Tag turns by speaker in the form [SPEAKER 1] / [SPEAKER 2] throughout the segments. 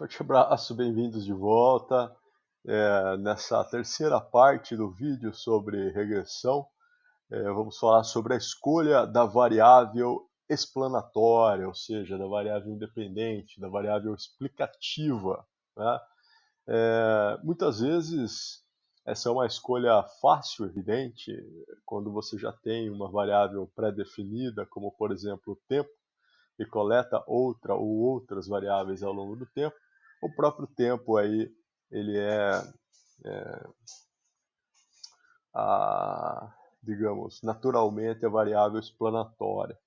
[SPEAKER 1] Forte abraço, bem-vindos de volta. Nessa terceira parte do vídeo sobre regressão, vamos falar sobre a escolha da variável explanatória, ou seja, da variável independente, da variável explicativa, né? Muitas vezes essa é uma escolha fácil, evidente, quando você já tem uma variável pré-definida, como por exemplo o tempo, e coleta outra ou outras variáveis ao longo do tempo. O próprio tempo aí, ele digamos, naturalmente a variável explanatória.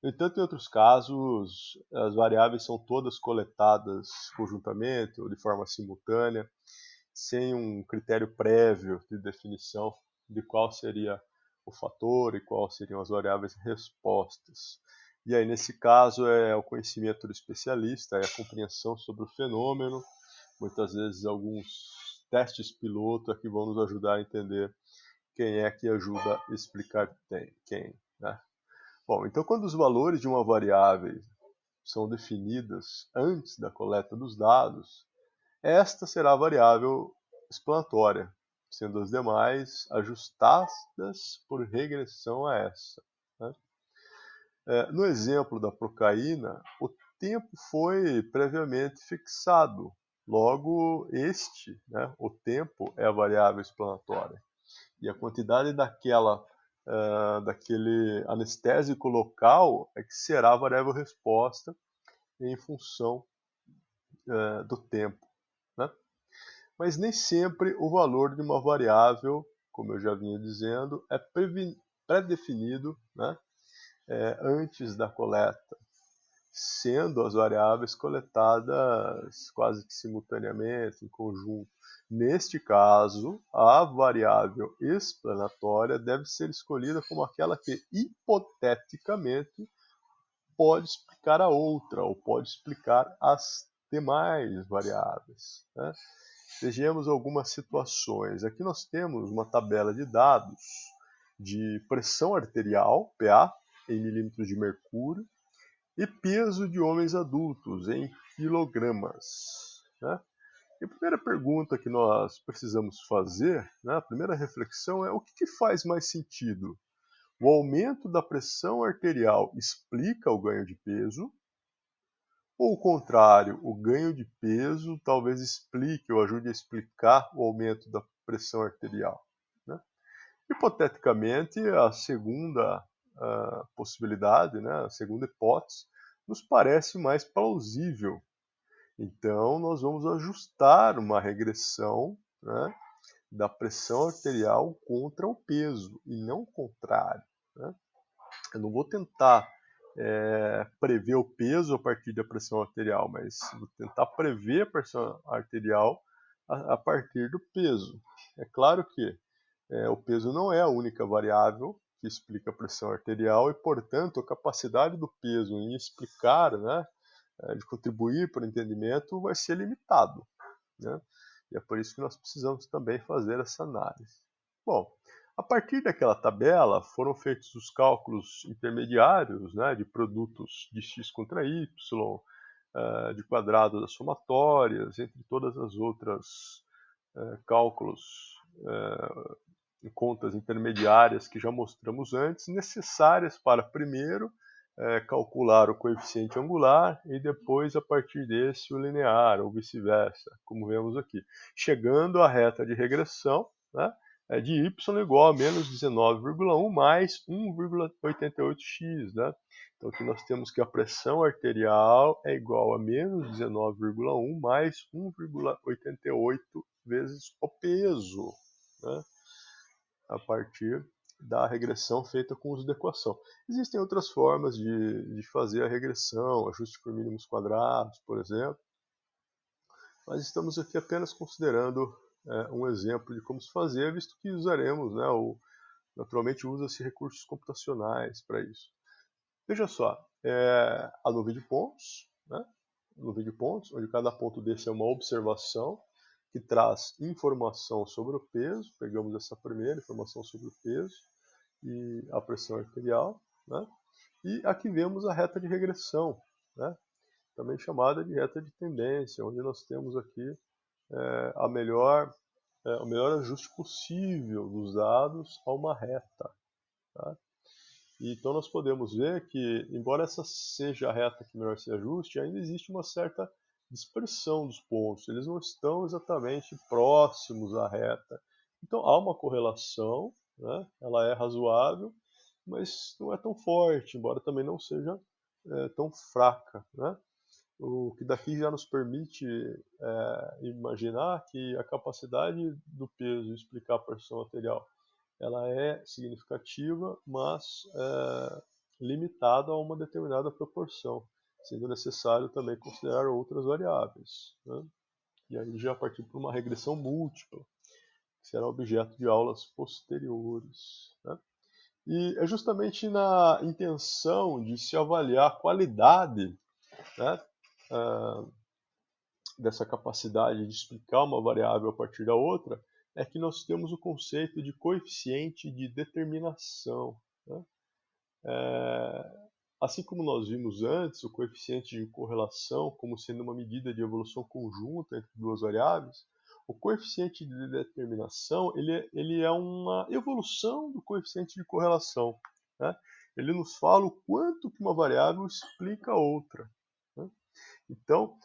[SPEAKER 1] No entanto, em outros casos, as variáveis são todas coletadas conjuntamente ou de forma simultânea, sem um critério prévio de definição de qual seria o fator e quais seriam as variáveis respostas. E aí, nesse caso, é o conhecimento do especialista, é a compreensão sobre o fenômeno, muitas vezes alguns testes piloto que vão nos ajudar a entender quem é que ajuda a explicar quem, né? Bom, então quando os valores de uma variável são definidas antes da coleta dos dados, esta será a variável explanatória, sendo as demais ajustadas por regressão a essa, né? No exemplo da procaína, o tempo foi previamente fixado. Logo, o tempo, é a variável explanatória. E a quantidade daquele anestésico local é que será a variável resposta em função do tempo, né? Mas nem sempre o valor de uma variável, como eu já vinha dizendo, é pré-definido, né, antes da coleta, sendo as variáveis coletadas quase que simultaneamente, em conjunto. Neste caso, a variável explanatória deve ser escolhida como aquela que, hipoteticamente, pode explicar a outra, ou pode explicar as demais variáveis, né? Vejamos algumas situações. Aqui nós temos uma tabela de dados de pressão arterial, PA, em milímetros de mercúrio, e peso de homens adultos em quilogramas, né? E a primeira pergunta que nós precisamos fazer, né, a primeira reflexão é: o que faz mais sentido? O aumento da pressão arterial explica o ganho de peso? Ou o contrário, o ganho de peso talvez explique ou ajude a explicar o aumento da pressão arterial, né? Hipoteticamente, a segunda possibilidade, né, a segunda hipótese, nos parece mais plausível. Então, nós vamos ajustar uma regressão, né, da pressão arterial contra o peso, e não o contrário, né? Eu não vou tentar prever o peso a partir da pressão arterial, mas vou tentar prever a pressão arterial a partir do peso. É claro que o peso não é a única variável que explica a pressão arterial e, portanto, a capacidade do peso em explicar, né, de contribuir para o entendimento vai ser limitado, né? E é por isso que nós precisamos também fazer essa análise. Bom, a partir daquela tabela foram feitos os cálculos intermediários, né, de produtos de x contra y, de quadrado das somatórias, entre todas as outras cálculos e contas intermediárias que já mostramos antes, necessárias para primeiro calcular o coeficiente angular e depois, a partir desse, o linear, ou vice-versa, como vemos aqui. Chegando à reta de regressão, né, de y igual a menos 19,1 mais 1,88x, né? Então aqui nós temos que a pressão arterial é igual a menos 19,1 mais 1,88 vezes o peso, né, a partir da regressão feita com uso da equação. Existem outras formas de fazer a regressão, ajuste por mínimos quadrados, por exemplo, mas estamos aqui apenas considerando um exemplo de como se fazer, visto que usaremos, né, naturalmente usa-se recursos computacionais para isso. Veja só, a nuvem de pontos, né, nuvem de pontos, onde cada ponto desse é uma observação que traz informação sobre o peso. Pegamos essa primeira informação sobre o peso e a pressão arterial, né? E aqui vemos a reta de regressão, né? também chamada de reta de tendência, onde nós temos aqui o melhor ajuste possível dos dados a uma reta. Tá? Então nós podemos ver que, embora essa seja a reta que melhor se ajuste, ainda existe uma certa dispersão dos pontos, eles não estão exatamente próximos à reta. Então há uma correlação, né? Ela é razoável, mas não é tão forte, embora também não seja tão fraca. Né? O que daqui já nos permite imaginar que a capacidade do peso explicar a pressão arterial ela é significativa, mas limitada a uma determinada proporção, sendo necessário também considerar outras variáveis. Né? E aí já partir para uma regressão múltipla, que será objeto de aulas posteriores. Né? E é justamente na intenção de se avaliar a qualidade, né, dessa capacidade de explicar uma variável a partir da outra, é que nós temos o conceito de coeficiente de determinação. Né? Assim como nós vimos antes, o coeficiente de correlação como sendo uma medida de evolução conjunta entre duas variáveis, o coeficiente de determinação ele é uma evolução do coeficiente de correlação. Né? Ele nos fala o quanto que uma variável explica a outra. Né? Então,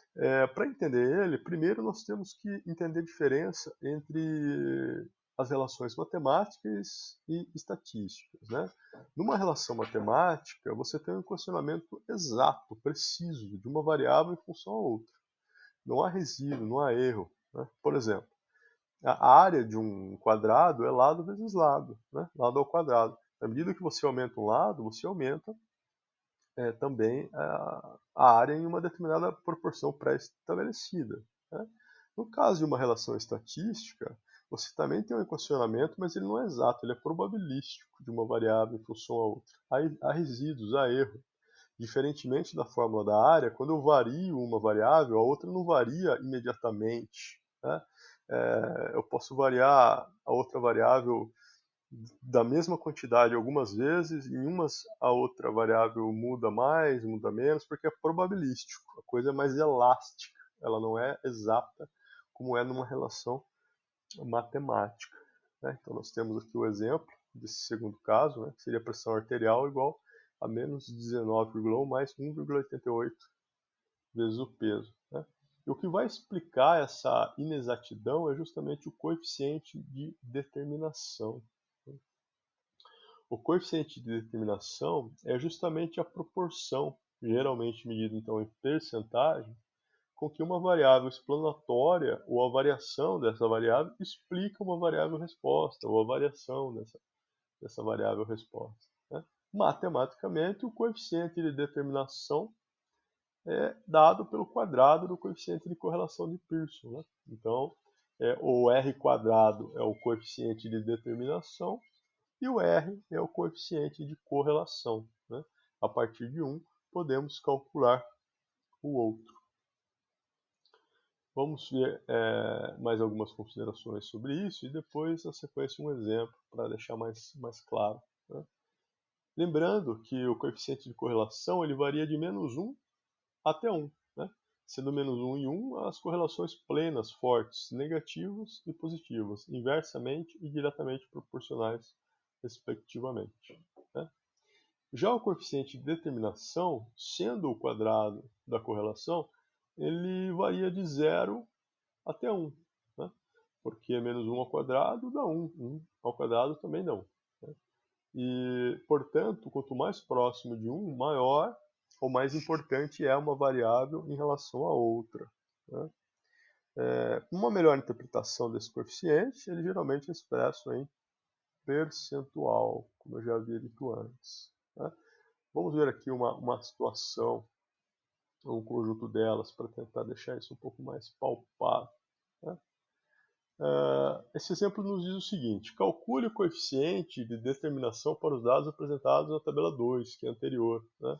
[SPEAKER 1] para entender ele, primeiro nós temos que entender a diferença entre as relações matemáticas e estatísticas. Né? Numa relação matemática, você tem um equacionamento exato, preciso, de uma variável em função a outra. Não há resíduo, não há erro. Né? Por exemplo, a área de um quadrado é lado vezes lado, né? Lado ao quadrado. Na medida que você aumenta um lado, você aumenta também a área em uma determinada proporção pré-estabelecida. Né? No caso de uma relação estatística, você também tem um equacionamento, mas ele não é exato, ele é probabilístico de uma variável em função a outra. Há resíduos, há erro. Diferentemente da fórmula da área, quando eu vario uma variável, a outra não varia imediatamente. Né? Eu posso variar a outra variável da mesma quantidade algumas vezes, em umas a outra variável muda mais, muda menos, porque é probabilístico, a coisa é mais elástica, ela não é exata como é numa relação matemática. Né? Então nós temos aqui o exemplo desse segundo caso, né, que seria a pressão arterial igual a menos 19,1 mais 1,88 vezes o peso. Né? E o que vai explicar essa inexatidão é justamente o coeficiente de determinação. O coeficiente de determinação é justamente a proporção, geralmente medida então em percentagem, com que uma variável explanatória ou a variação dessa variável explica uma variável resposta ou a variação dessa variável resposta. Né? Matematicamente, o coeficiente de determinação é dado pelo quadrado do coeficiente de correlação de Pearson. Né? Então, o R quadrado é o coeficiente de determinação e o R é o coeficiente de correlação. Né? A partir de um, podemos calcular o outro. Vamos ver mais algumas considerações sobre isso e depois, na sequência, um exemplo para deixar mais claro. Né? Lembrando que o coeficiente de correlação ele varia de menos 1 até 1. Né? Sendo menos 1 e 1, as correlações plenas, fortes, negativas e positivas, inversamente e diretamente proporcionais, respectivamente. Né? Já o coeficiente de determinação, sendo o quadrado da correlação, ele varia de 0 até 1. Né? Porque menos 1 ao quadrado dá 1, 1 ao quadrado também não. Né? E, portanto, quanto mais próximo de 1, maior ou mais importante é uma variável em relação a outra. Né? Uma melhor interpretação desse coeficiente, ele geralmente é expresso em percentual, como eu já havia dito antes. Né? Vamos ver aqui uma situação, um conjunto delas, para tentar deixar isso um pouco mais palpável. Né? Esse exemplo nos diz o seguinte: calcule o coeficiente de determinação para os dados apresentados na tabela 2, que é anterior, né?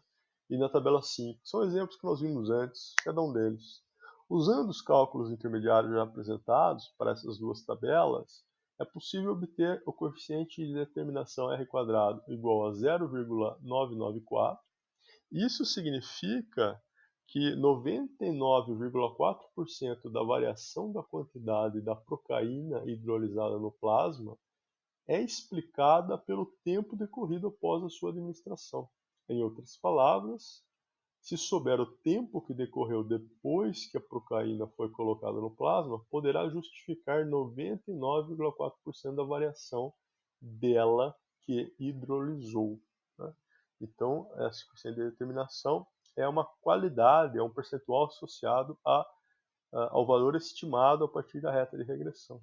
[SPEAKER 1] E na tabela 5. São exemplos que nós vimos antes, cada um deles. Usando os cálculos intermediários já apresentados para essas duas tabelas, é possível obter o coeficiente de determinação R² igual a 0,994. Isso significa que 99,4% da variação da quantidade da procaína hidrolisada no plasma é explicada pelo tempo decorrido após a sua administração. Em outras palavras, se souber o tempo que decorreu depois que a procaína foi colocada no plasma, poderá justificar 99,4% da variação dela que hidrolisou, né? Então, esse coeficiente de determinação é uma qualidade, é um percentual associado ao valor estimado a partir da reta de regressão.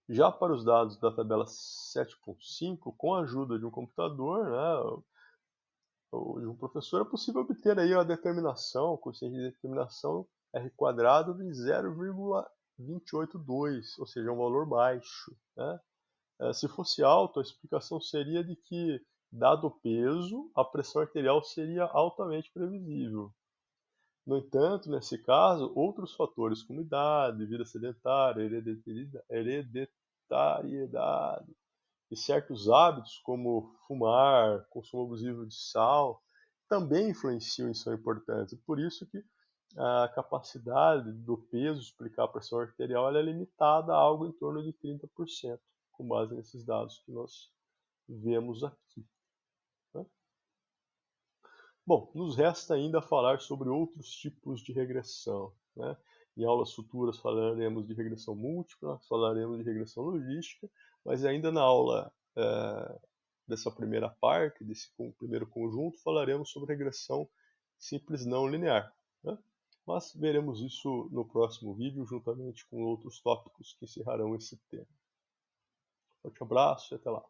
[SPEAKER 1] Já para os dados da tabela 7.5, com a ajuda de um computador, né, ou de um professor, é possível obter aí a determinação, o coeficiente de determinação R² de 0,282, ou seja, um valor baixo, né? Se fosse alto, a explicação seria de que, dado o peso, a pressão arterial seria altamente previsível. No entanto, nesse caso, outros fatores como idade, vida sedentária, hereditariedade e certos hábitos como fumar, consumo abusivo de sal, também influenciam e são importantes. Por isso que a capacidade do peso explicar a pressão arterial é limitada a algo em torno de 30%, com base nesses dados que nós vemos aqui, né? Bom, nos resta ainda falar sobre outros tipos de regressão, né? Em aulas futuras falaremos de regressão múltipla, falaremos de regressão logística, mas ainda na aula dessa primeira parte, desse primeiro conjunto, falaremos sobre regressão simples não linear, né? Mas veremos isso no próximo vídeo, juntamente com outros tópicos que encerrarão esse tema. Forte abraço e até lá!